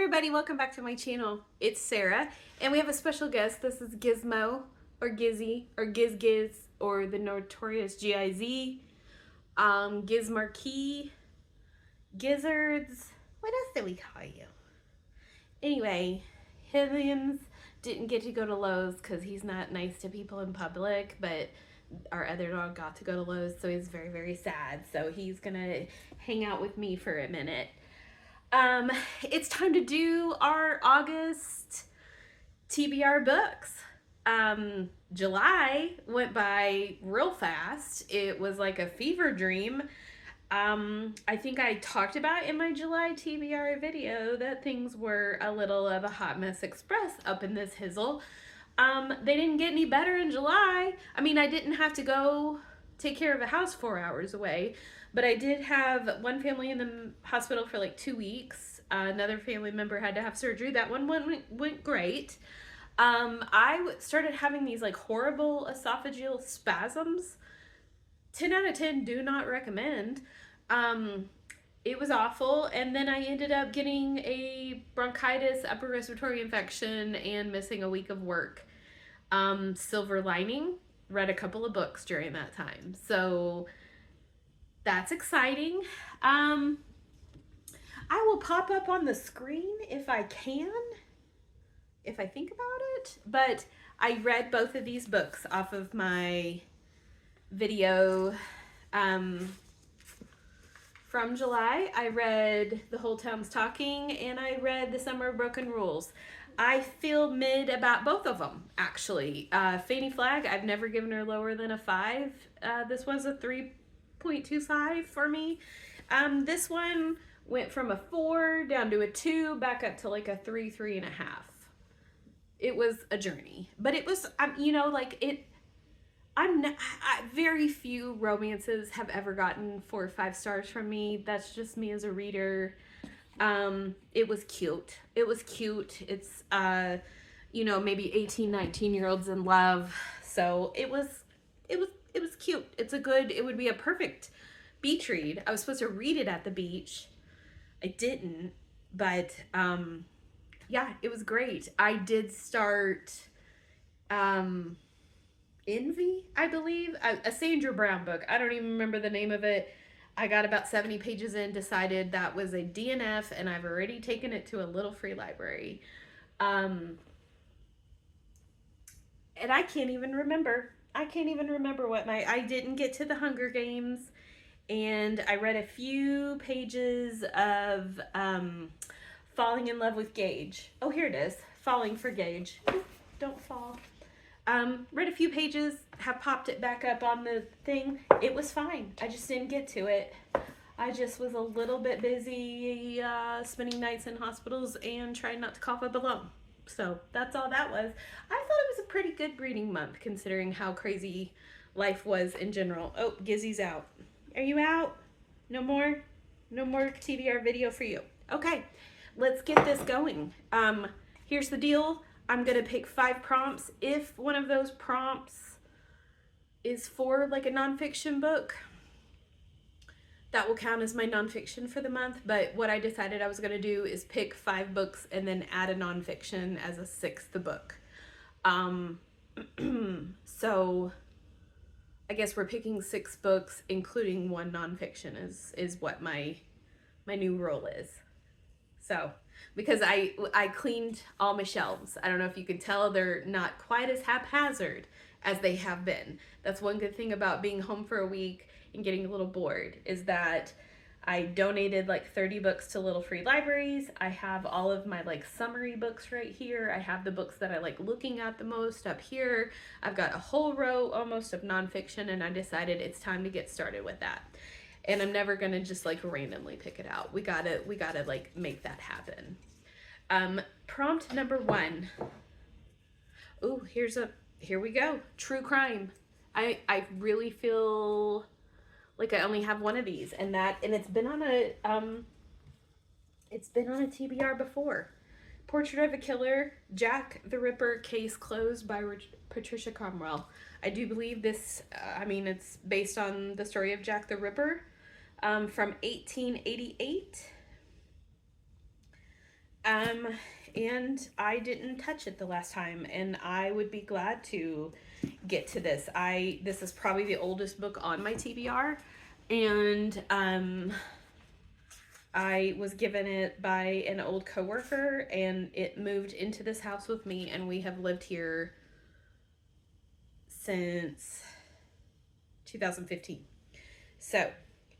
everybody, welcome back to my channel. It's Sarah, and we have a special guest. This is Gizmo, or Gizzy, or Giz, or the notorious G-I-Z, Giz Marquis, Gizzards. What else did we call you? Anyway, Higgins didn't get to go to Lowe's because he's not nice to people in public, but our other dog got to go to Lowe's, so he's very, very sad. So he's gonna hang out with me for a minute. It's time to do our August TBR books. July went by real fast. It was like a fever dream. I think I talked about in my July TBR video that things were a little of a hot mess express up in this hizzle. They didn't get any better in July. I mean, I didn't have to go take care of a house 4 hours away, but I did have one family in the hospital for like 2 weeks. Another family member had to have surgery. That one went great. I started having these like horrible esophageal spasms. 10 out of 10, do not recommend. It was awful, and then I ended up getting a bronchitis, upper respiratory infection, and missing a week of work. Silver lining, read a couple of books during that time. So that's exciting. I will pop up on the screen if I can, if I think about it. But I read both of these books off of my video from July. I read The Whole Town's Talking, and I read The Summer of Broken Rules. I feel mid about both of them, actually. Fanny Flagg, I've never given her lower than a 5. This was a 3.25 for me. This one went from a 4 down to a 2, back up to like a 3.5. It was a journey, but it was, you know, like it. Very few romances have ever gotten 4 or 5 stars from me. That's just me as a reader. It was cute. It was cute. It's, you know, maybe 18, 19-year-olds in love. So it was cute. It's a good, it would be a perfect beach read. I was supposed to read it at the beach. I didn't, but, yeah, it was great. I did start, Envy, I believe, a Sandra Brown book. I don't even remember the name of it. I got about 70 pages in, decided that was a DNF, and I've already taken it to a little free library. And I can't even remember. I didn't get to the Hunger Games, and I read a few pages of Falling in Love with Gage. Oh, here it is. Falling for Gage. Don't fall. Read a few pages, have popped it back up on the thing. It was fine. I just didn't get to it. I just was a little bit busy spending nights in hospitals and trying not to cough up a lung. So that's all that was. I thought it was a pretty good reading month considering how crazy life was in general. Oh, Gizzy's out. Are you out? No more? No more TBR video for you. Okay, let's get this going. Here's the deal. I'm going to pick 5 prompts. If one of those prompts is for like a nonfiction book, that will count as my nonfiction for the month. But what I decided I was going to do is pick 5 books and then add a nonfiction as a 6th book. So I guess we're picking 6 books, including 1 nonfiction is what my new rule is. So, because I cleaned all my shelves. I don't know if you can tell, they're not quite as haphazard as they have been. That's one good thing about being home for a week and getting a little bored, is that I donated like 30 books to little free libraries. I have all of my like summary books right here. I have the books that I like looking at the most up here. I've got a whole row almost of nonfiction, and I decided it's time to get started with that. And I'm never gonna just like randomly pick it out. We gotta like make that happen. Prompt number 1. Ooh, here we go. True crime. I really feel like I only have one of these, and it's been on a TBR before. Portrait of a Killer, Jack the Ripper, case closed by Patricia Cromwell. I do believe this, it's based on the story of Jack the Ripper from 1888. Um, and I didn't touch it the last time, and I would be glad to get to this. This is probably the oldest book on my TBR, and I was given it by an old coworker, and it moved into this house with me, and we have lived here since 2015. So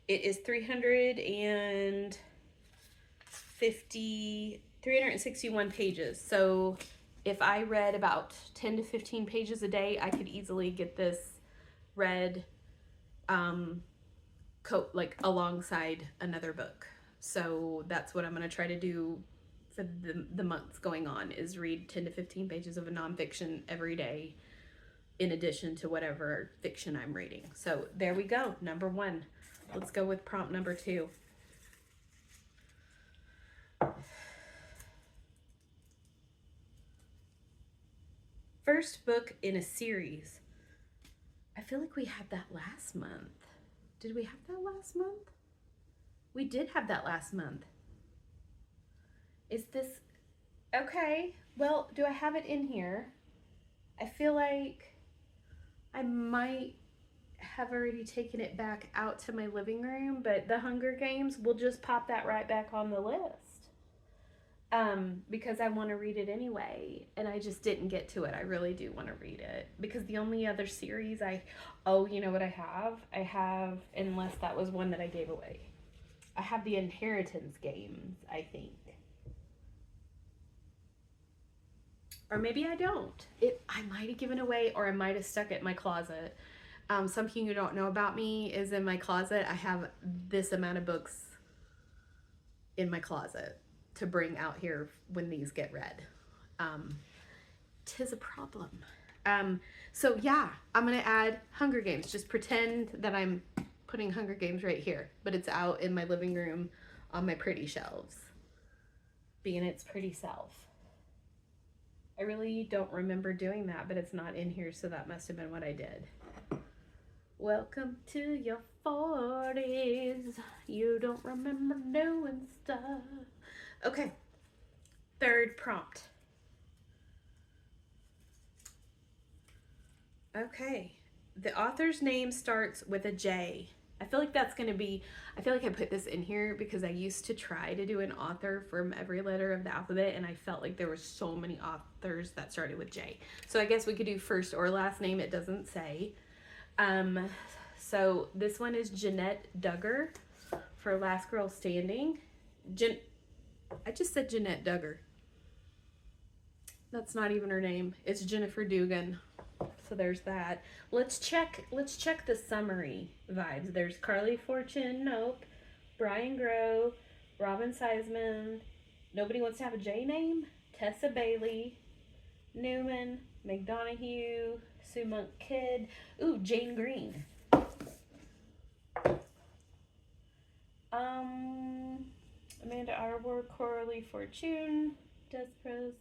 it is 361 pages. So if I read about 10 to 15 pages a day, I could easily get this read like alongside another book. So that's what I'm going to try to do for the months going on, is read 10 to 15 pages of a nonfiction every day in addition to whatever fiction I'm reading. So there we go. Number 1. Let's go with prompt number 2. First book in a series. I feel like we had that last month. Did we have that last month? We did have that last month. Is this... Okay. Well, do I have it in here? I feel like I might have already taken it back out to my living room, but The Hunger Games, we'll just pop that right back on the list. Because I want to read it anyway, and I just didn't get to it. I really do want to read it, because the only other series you know what I have, unless that was one that I gave away, I have the Inheritance Games, I think. Or maybe I don't. I might have given away, or I might have stuck it in my closet. Something you don't know about me is, in my closet, I have this amount of books in my closet to bring out here when these get read. 'Tis a problem. So yeah, I'm gonna add Hunger Games. Just pretend that I'm putting Hunger Games right here, but it's out in my living room on my pretty shelves, being its pretty self. I really don't remember doing that, but it's not in here, so that must have been what I did. Welcome to your 40s. You don't remember doing stuff. Okay. Third prompt. Okay. The author's name starts with a J. I feel like I put this in here because I used to try to do an author from every letter of the alphabet, and I felt like there were so many authors that started with J. So I guess we could do first or last name. It doesn't say. So this one is Jeanette Duggar for Last Girl Standing. I just said Jeanette Duggar. That's not even her name. It's Jennifer Dugan. So there's that. Let's check the summary vibes. There's Carly Fortune, nope. Brian Grove, Robin Seisman, Nobody Wants to Have a J Name, Tessa Bailey, Newman, McDonough, Sue Monk Kidd, ooh, Jane Green. Amanda Arbor, Coralie Fortune, Desprez.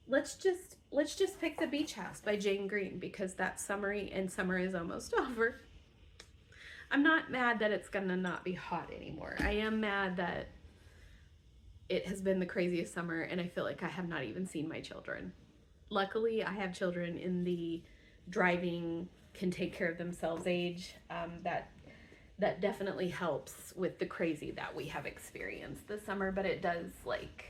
Let's just pick The Beach House by Jane Green, because that's summary, and summer is almost over. I'm not mad that it's gonna not be hot anymore. I am mad that it has been the craziest summer, and I feel like I have not even seen my children. Luckily, I have children in the driving, can take care of themselves age. That definitely helps with the crazy that we have experienced this summer, but it does, like,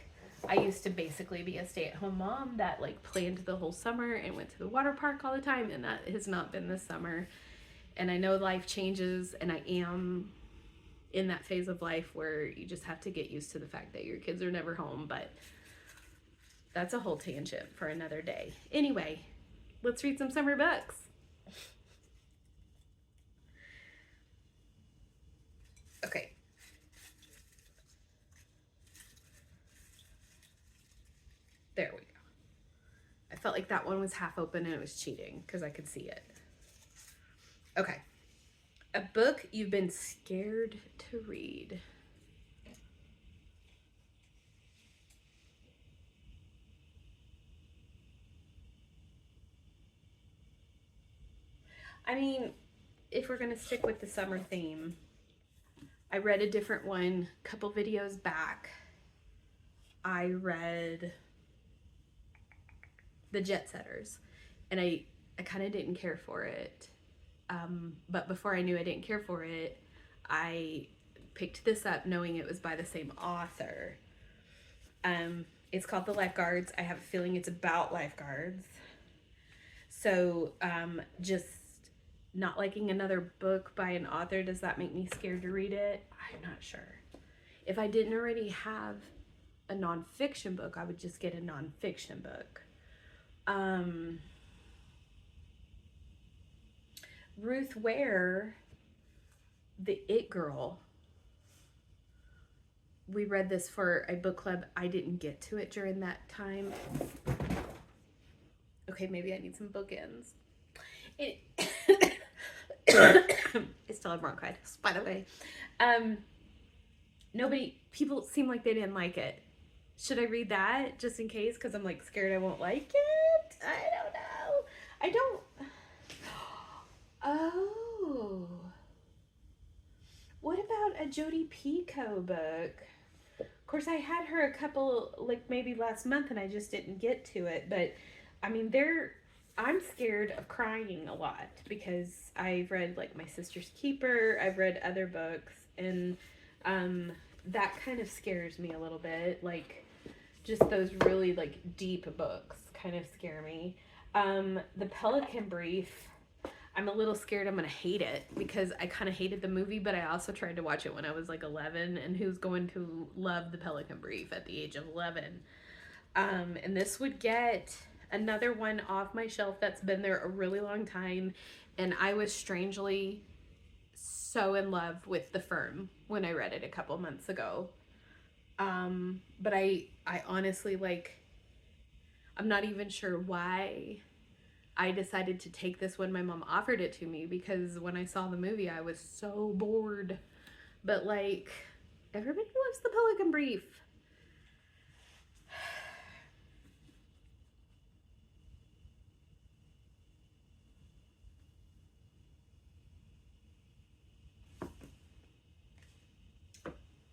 I used to basically be a stay-at-home mom that, like, planned the whole summer and went to the water park all the time, and that has not been this summer. And I know life changes, and I am in that phase of life where you just have to get used to the fact that your kids are never home, but that's a whole tangent for another day. Anyway, let's read some summer books. Okay. There we go. I felt like that one was half open and it was cheating because I could see it. Okay. A book you've been scared to read. I mean, if we're gonna stick with the summer theme, I read a different one a couple videos back. I read The Jet Setters, and I kind of didn't care for it. But before I knew I didn't care for it, I picked this up knowing it was by the same author. It's called The Lifeguards. I have a feeling it's about lifeguards. So, just not liking another book by an author, does that make me scared to read it? I'm not sure. If I didn't already have a nonfiction book, I would just get a nonfiction book. Ruth Ware, The It Girl. We read this for a book club. I didn't get to it during that time. Okay, maybe I need some bookends. I still have bronchitis, by the way. People seem like they didn't like it. Should I read that just in case? Because I'm like scared I won't like it. I don't. Oh. What about a Jodi Picoult book? Of course, I had her a couple, like maybe last month, and I just didn't get to it. But I mean, I'm scared of crying a lot because I've read like My Sister's Keeper. I've read other books, and that kind of scares me a little bit. Like just those really like deep books kind of scare me. The Pelican Brief, I'm a little scared I'm gonna hate it because I kind of hated the movie, but I also tried to watch it when I was like 11, and who's going to love The Pelican Brief at the age of 11? And this would get another one off my shelf that's been there a really long time, and I was strangely so in love with The Firm when I read it a couple months ago. But I honestly, like, I'm not even sure why I decided to take this when my mom offered it to me, because when I saw the movie, I was so bored. But, like, everybody loves The Pelican Brief.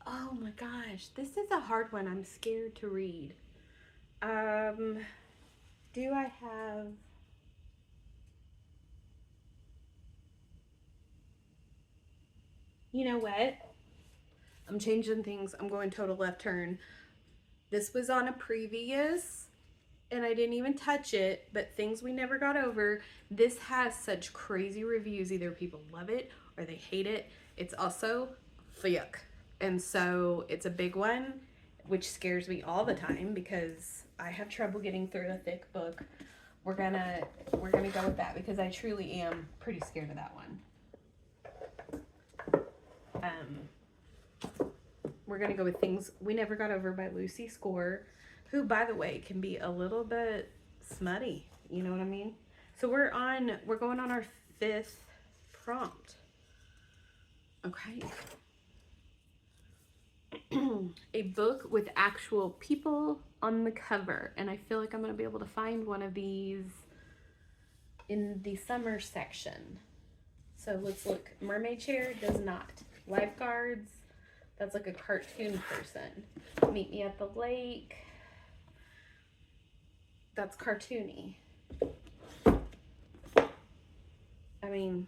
Oh my gosh, this is a hard one. I'm scared to read. Do I have... You know what? I'm changing things. I'm going total left turn. This was on a previous, and I didn't even touch it, but Things We Never Got Over. This has such crazy reviews. Either people love it or they hate it. It's also yuck. And so it's a big one, which scares me all the time because I have trouble getting through a thick book. We're gonna go with that because I truly am pretty scared of that one. We're going to go with Things We Never Got Over by Lucy Score, who, by the way, can be a little bit smutty. You know what I mean? So we're going on our 5th prompt. Okay. A book with actual people on the cover. And I feel like I'm going to be able to find one of these in the summer section. So let's look. Mermaid Chair does not. Lifeguards, that's like a cartoon person. Meet Me at the Lake, that's cartoony. I mean,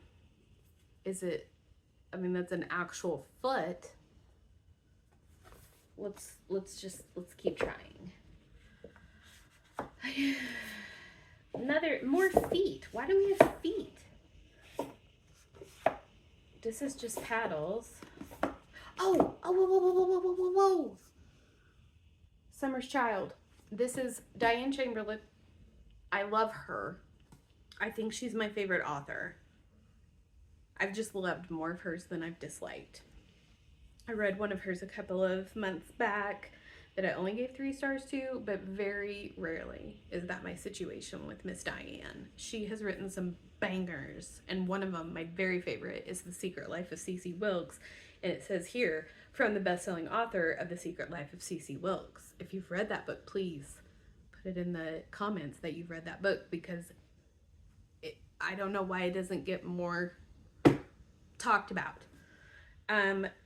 that's an actual foot. Let's keep trying. More feet. Why do we have feet? This is just paddles. Whoa. Summer's Child. This is Diane Chamberlain. I love her. I think she's my favorite author. I've just loved more of hers than I've disliked. I read one of hers a couple of months back that I only gave 3 stars to, but very rarely is that my situation with Miss Diane. She has written some bangers, and one of them, my very favorite, is The Secret Life of Cece Wilkes, and it says here, from the best-selling author of The Secret Life of Cece Wilkes. If you've read that book, please put it in the comments that you've read that book, because I don't know why it doesn't get more talked about.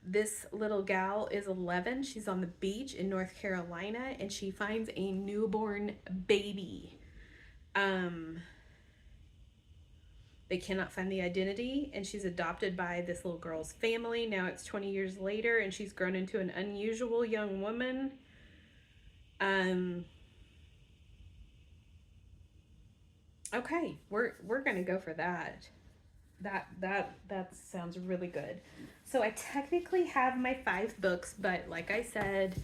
This little gal is 11. She's on the beach in North Carolina and she finds a newborn baby. They cannot find the identity, and she's adopted by this little girl's family. Now it's 20 years later and she's grown into an unusual young woman. Okay, we're gonna go for that. That sounds really good. So I technically have my 5 books, but like I said,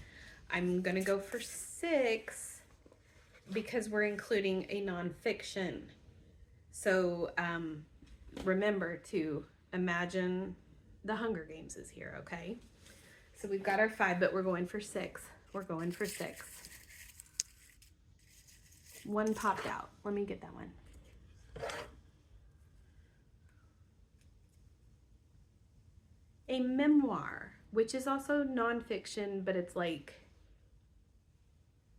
I'm gonna go for 6 because we're including a nonfiction. So remember to imagine the Hunger Games is here, okay? So we've got our 5, but we're going for 6. We're going for 6. One popped out. Let me get that one. A memoir, which is also nonfiction, but it's like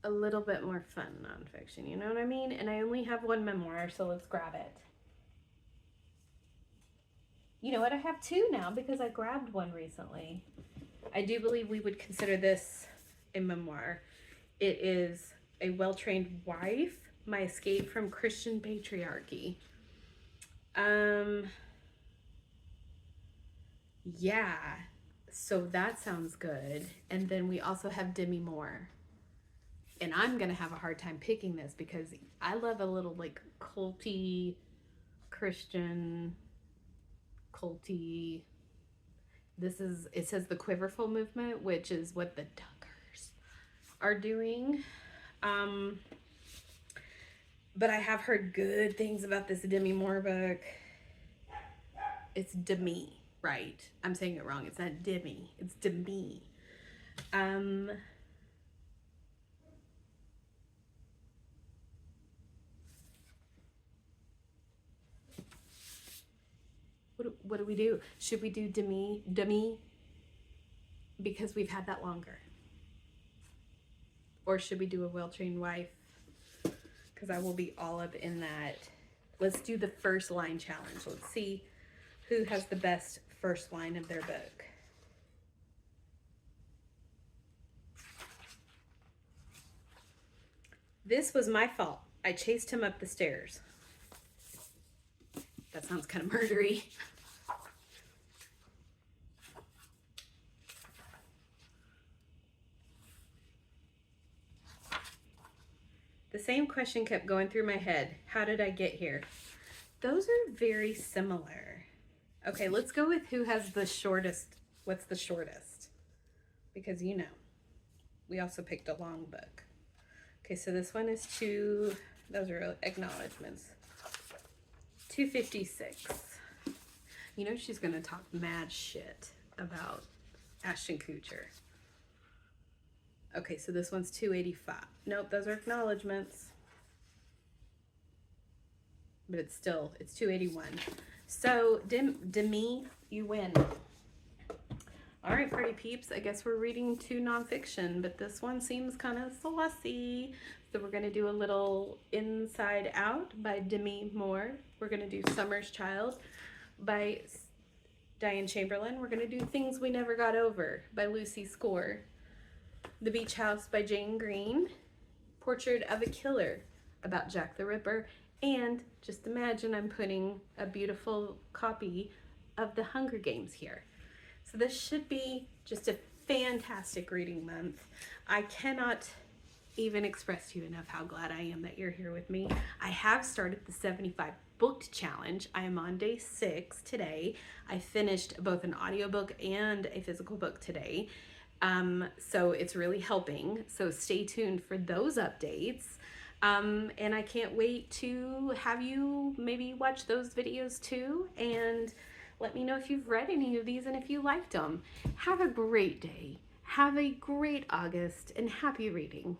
a little bit more fun nonfiction, you know what I mean? And I only have one memoir, so let's grab it. You know what? I have 2 now because I grabbed one recently. I do believe we would consider this a memoir. It is A Well-Trained Wife, My Escape from Christian Patriarchy. Yeah, so that sounds good. And then we also have Demi Moore. And I'm going to have a hard time picking this because I love a little like culty, Christian, culty. It says the Quiverful movement, which is what the Duggars are doing. But I have heard good things about this Demi Moore book. It's Demi, right? I'm saying it wrong. It's not Demi. It's Demi. What do we do? Should we do Demi? Because we've had that longer. Or should we do A Well-Trained Wife? Because I will be all up in that. Let's do the first line challenge. Let's see who has the best first line of their book. This was my fault. I chased him up the stairs. That sounds kind of murdery. The same question kept going through my head. How did I get here? Those are very similar. Okay, let's go with who has the shortest. What's the shortest? Because you know, we also picked a long book. Okay, so this one is those are acknowledgements. 256. You know she's gonna talk mad shit about Ashton Kutcher. Okay, so this one's 285. Nope, those are acknowledgements. But it's 281. So, Demi, you win. All right, party peeps, I guess we're reading 2 nonfiction, but this one seems kind of saucy. So we're gonna do a little Inside Out by Demi Moore. We're gonna do Summer's Child by Diane Chamberlain. We're gonna do Things We Never Got Over by Lucy Score. The Beach House by Jane Green, Portrait of a Killer about Jack the Ripper, and just imagine I'm putting a beautiful copy of The Hunger Games here. So this should be just a fantastic reading month. I cannot even express to you enough how glad I am that you're here with me. I have started the 75 booked challenge. I am on day 6 today. I finished both an audiobook and a physical book today. So it's really helping. So stay tuned for those updates. And I can't wait to have you maybe watch those videos too. And let me know if you've read any of these and if you liked them. Have a great day. Have a great August and happy reading.